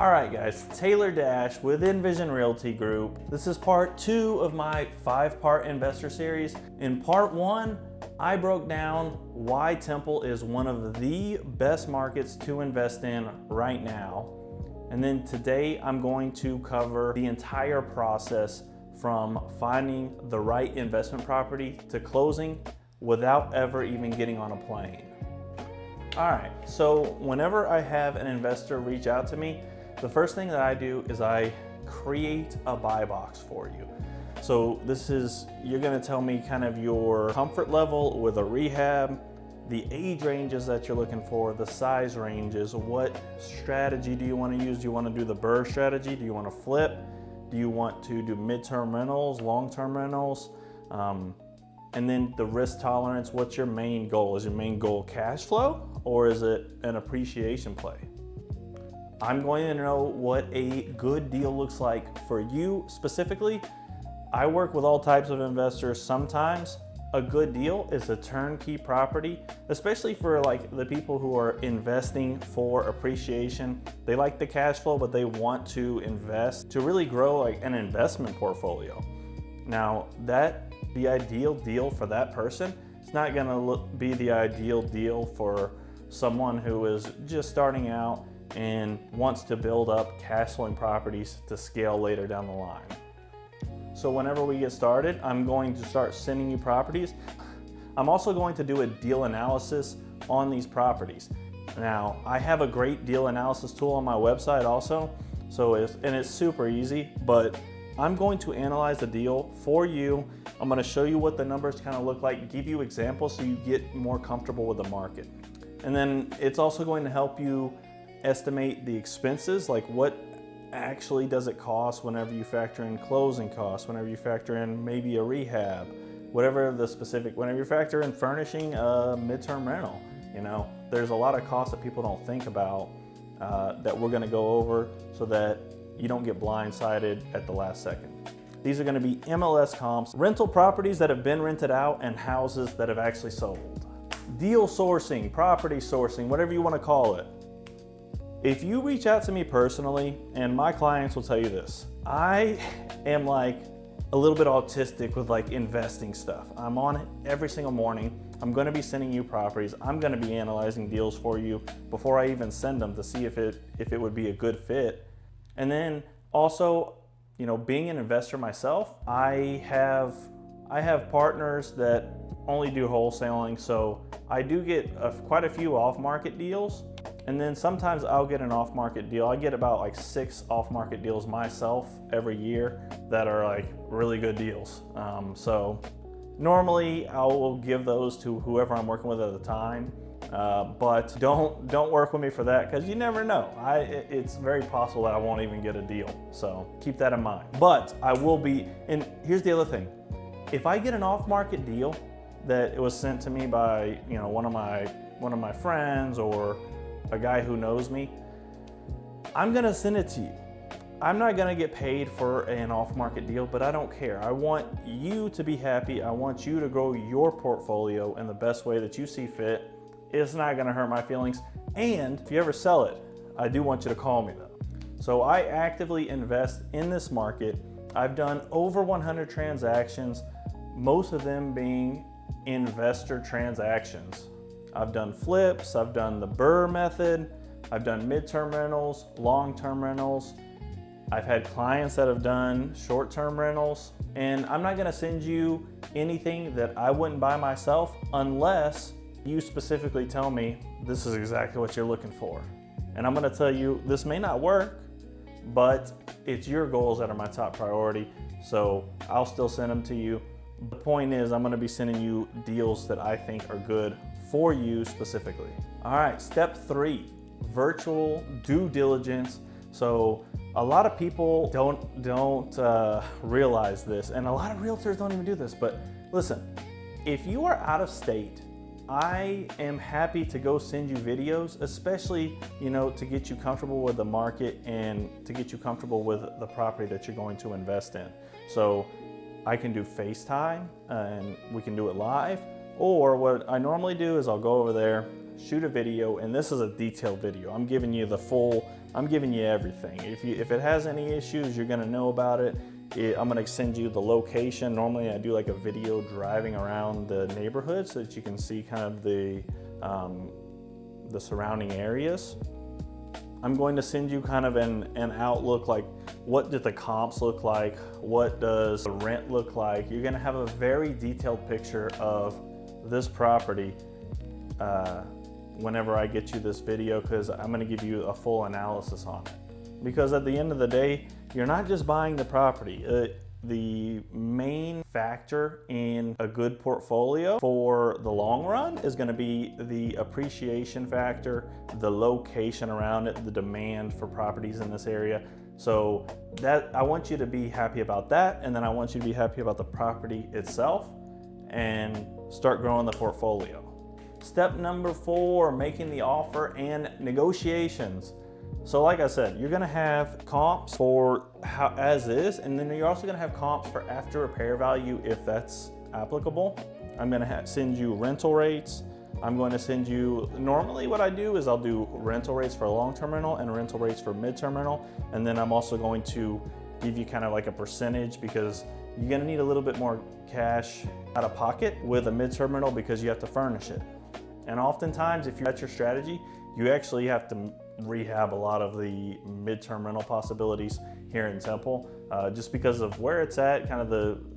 All right guys, Taylor Dash with Envision Realty Group. This is part 2 of my 5-part investor series. In part 1, I broke down why Temple is one of the best markets to invest in right now. And then today I'm going to cover the entire process from finding the right investment property to closing without ever even getting on a plane. All right, so whenever I have an investor reach out to me, the first thing that I do is I create a buy box for you. So you're gonna tell me kind of your comfort level with a rehab, the age ranges that you're looking for, the size ranges, what strategy do you wanna use? Do you wanna do the BRRRR strategy? Do you wanna flip? Do you want to do midterm rentals, long-term rentals? And then the risk tolerance, what's your main goal? Is your main goal cash flow or is it an appreciation play? I'm going to know what a good deal looks like for you specifically. I work with all types of investors. Sometimes a good deal is a turnkey property, especially for like the people who are investing for appreciation. They like the cash flow, but they want to invest to really grow like an investment portfolio. Now the ideal deal for that person, it's not gonna be the ideal deal for someone who is just starting out and wants to build up cash flowing properties to scale later down the line. So whenever we get started, I'm going to start sending you properties. I'm also going to do a deal analysis on these properties. Now, I have a great deal analysis tool on my website also, and it's super easy, but I'm going to analyze the deal for you. I'm going to show you what the numbers kind of look like, give you examples so you get more comfortable with the market. And then it's also going to help you estimate the expenses, like what actually does it cost whenever you factor in closing costs, whenever you factor in maybe a rehab, whenever you factor in furnishing a midterm rental. You know, there's a lot of costs that people don't think about that we're going to go over so that you don't get blindsided at the last second. These are going to be MLS comps, rental properties that have been rented out, and houses that have actually sold. Deal sourcing, property sourcing, whatever you want to call it. If you reach out to me personally, and my clients will tell you this, I am like a little bit autistic with like investing stuff. I'm on it every single morning. I'm gonna be sending you properties. I'm gonna be analyzing deals for you before I even send them to see if it would be a good fit. And then also, you know, being an investor myself, I have partners that only do wholesaling, so I do get quite a few off-market deals. And then sometimes I'll get an off-market deal. I get about like 6 off-market deals myself every year that are like really good deals. So normally I will give those to whoever I'm working with at the time. But don't work with me for that because you never know. It's very possible that I won't even get a deal. So keep that in mind. But I will be, and here's the other thing. If I get an off-market deal that it was sent to me by, you know, one of my friends or a guy who knows me, I'm gonna send it to you. I'm not gonna get paid for an off-market deal, but I don't care. I want you to be happy. I want you to grow your portfolio in the best way that you see fit. It's not gonna hurt my feelings. And if you ever sell it, I do want you to call me though. So I actively invest in this market. I've done over 100 transactions, most of them being investor transactions. I've done flips, I've done the BRRRR method, I've done midterm rentals, long-term rentals. I've had clients that have done short-term rentals, and I'm not gonna send you anything that I wouldn't buy myself unless you specifically tell me this is exactly what you're looking for. And I'm gonna tell you this may not work, but it's your goals that are my top priority, so I'll still send them to you. The point is I'm gonna be sending you deals that I think are good for you specifically. All right, step 3, virtual due diligence. So a lot of people don't realize this, and a lot of realtors don't even do this, but listen, if you are out of state, I am happy to go send you videos, especially, you know, to get you comfortable with the market and to get you comfortable with the property that you're going to invest in. So I can do FaceTime and we can do it live, or what I normally do is I'll go over there, shoot a video, and this is a detailed video. I'm giving you I'm giving you everything. If it has any issues, you're gonna know about it. I'm gonna send you the location. Normally I do like a video driving around the neighborhood so that you can see kind of the surrounding areas. I'm going to send you kind of an outlook, like what did the comps look like? What does the rent look like? You're gonna have a very detailed picture of this property whenever I get you this video, because I'm gonna give you a full analysis on it. Because at the end of the day, you're not just buying the property. The main factor in a good portfolio for the long run is going to be the appreciation factor, the location around it, the demand for properties in this area. So that I want you to be happy about that, and then I want you to be happy about the property itself and start growing the portfolio. Step number 4, making the offer and negotiations. So like I said, you're gonna have comps for how as is, and then you're also gonna have comps for after repair value if that's applicable. I'm gonna send you rental rates. I'm going to send you, normally what I do is I'll do rental rates for long-term rental and rental rates for mid-term rental. And then I'm also going to give you kind of like a percentage, because you're gonna need a little bit more cash out of pocket with a mid-term rental because you have to furnish it. And oftentimes, if that's your strategy, you actually have to rehab a lot of the mid-term rental possibilities here in Temple, just because of where it's at, kind of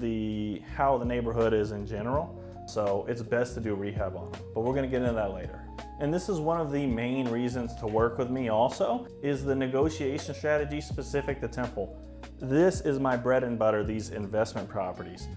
the how the neighborhood is in general. So it's best to do rehab on them, but we're gonna get into that later. And this is one of the main reasons to work with me also, is the negotiation strategy specific to Temple. This is my bread and butter, these investment properties.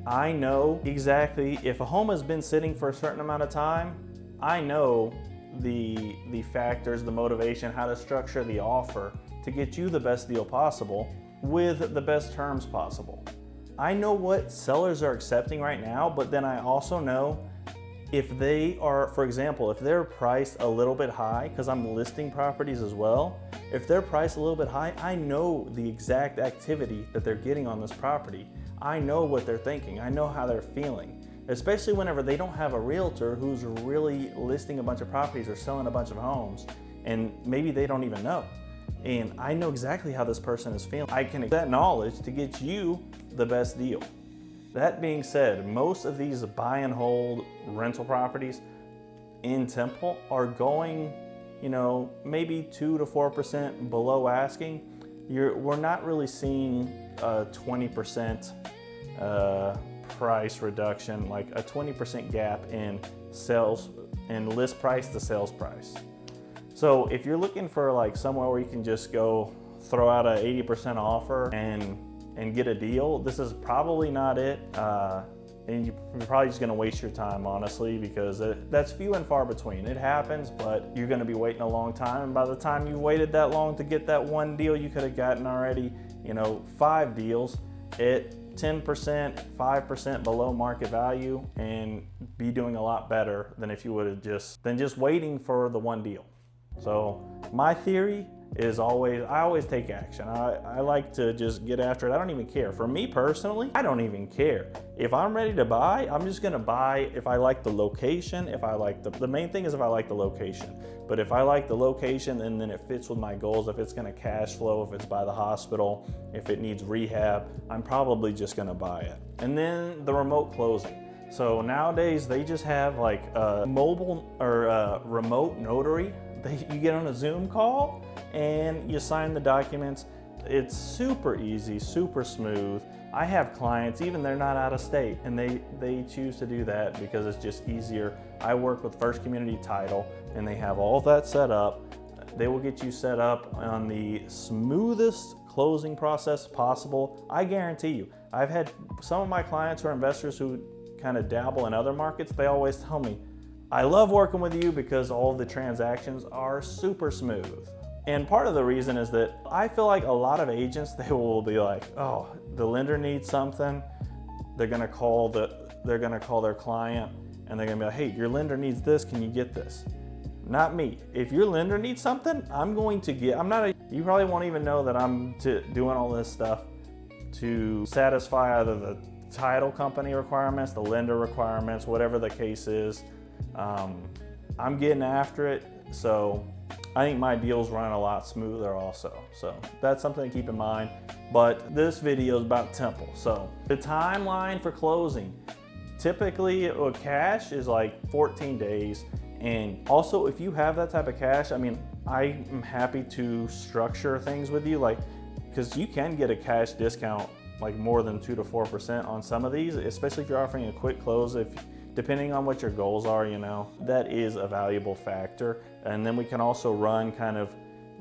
I know exactly if a home has been sitting for a certain amount of time, I know the factors, the motivation, how to structure the offer to get you the best deal possible with the best terms possible. I know what sellers are accepting right now, but then I also know if they are, for example, if they're priced a little bit high, because I'm listing properties as well, if they're priced a little bit high, I know the exact activity that they're getting on this property. I know what they're thinking. I know how they're feeling, especially whenever they don't have a realtor who's really listing a bunch of properties or selling a bunch of homes, and maybe they don't even know. And I know exactly how this person is feeling. I can use that knowledge to get you the best deal. That being said, most of these buy and hold rental properties in Temple are going, maybe 2 to 4% below asking. We're not really seeing a 20% price reduction, like a 20% gap in sales and list price to sales price. So if you're looking for like somewhere where you can just go throw out a 80% offer and get a deal, this is probably not it. And you're probably just gonna waste your time, honestly, because that's few and far between. It happens, but you're gonna be waiting a long time. And by the time you waited that long to get that one deal, you could have gotten already, 5 deals at 10%, 5% below market value, and be doing a lot better than if you would have just waiting for the one deal. So my theory is I always take action. I like to just get after it. I don't even care. For me personally, I don't even care. If I'm ready to buy, I'm just gonna buy if I like the location, if I like the main thing is if I like the location. But if I like the location and then it fits with my goals, if it's gonna cash flow, if it's by the hospital, if it needs rehab, I'm probably just gonna buy it. And then the remote closing. So nowadays they just have like a mobile or a remote notary. You get on a Zoom call and you sign the documents. It's super easy, super smooth. I have clients, even they're not out of state, and they choose to do that because it's just easier. I work with First Community Title, and they have all that set up. They will get you set up on the smoothest closing process possible. I guarantee you. I've had some of my clients who are investors who kind of dabble in other markets. They always tell me, I love working with you because all the transactions are super smooth. And part of the reason is that I feel like a lot of agents, they will be like, oh, the lender needs something. They're gonna call their client and they're gonna be like, hey, your lender needs this, can you get this? Not me. If your lender needs something, you probably won't even know that I'm doing all this stuff to satisfy either the title company requirements, the lender requirements, whatever the case is. I'm getting after it, so I think my deals run a lot smoother also. So that's something to keep in mind. But this video is about Temple. So the timeline for closing, typically with cash is like 14 days. And also if you have that type of cash, I mean, I am happy to structure things with you, like, because you can get a cash discount like more than 2 to 4% on some of these, especially if you're offering a quick close. If depending on what your goals are, you know, that is a valuable factor. And then we can also run kind of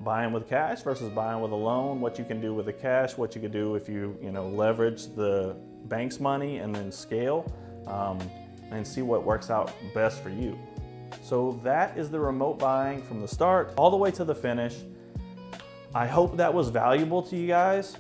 buying with cash versus buying with a loan, what you can do with the cash, what you could do if you leverage the bank's money and then scale, and see what works out best for you. So that is the remote buying from the start all the way to the finish. I hope that was valuable to you guys.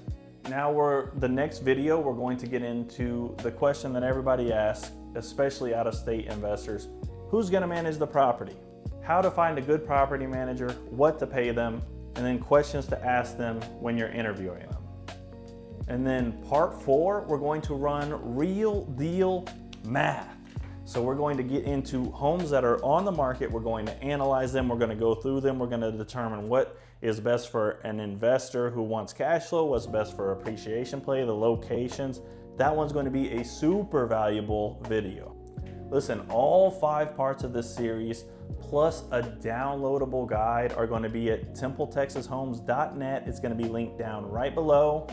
Now the next video, we're going to get into the question that everybody asks, especially out-of-state investors. Who's gonna manage the property? How to find a good property manager, what to pay them, and then questions to ask them when you're interviewing them. And then part 4, we're going to run real deal math. So we're going to get into homes that are on the market. We're going to analyze them. We're going to go through them. We're going to determine what is best for an investor who wants cash flow, what's best for appreciation play, the locations. That one's going to be a super valuable video. Listen, all 5 parts of this series plus a downloadable guide are going to be at templetexashomes.net. It's going to be linked down right below.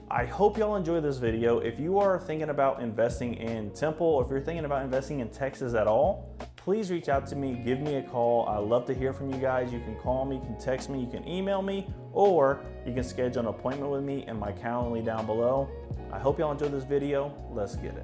I hope y'all enjoy this video. If you are thinking about investing in Temple, or if you're thinking about investing in Texas at all, please reach out to me, give me a call. I love to hear from you guys. You can call me, you can text me, you can email me, or you can schedule an appointment with me in my Calendly down below. I hope y'all enjoyed this video. Let's get it.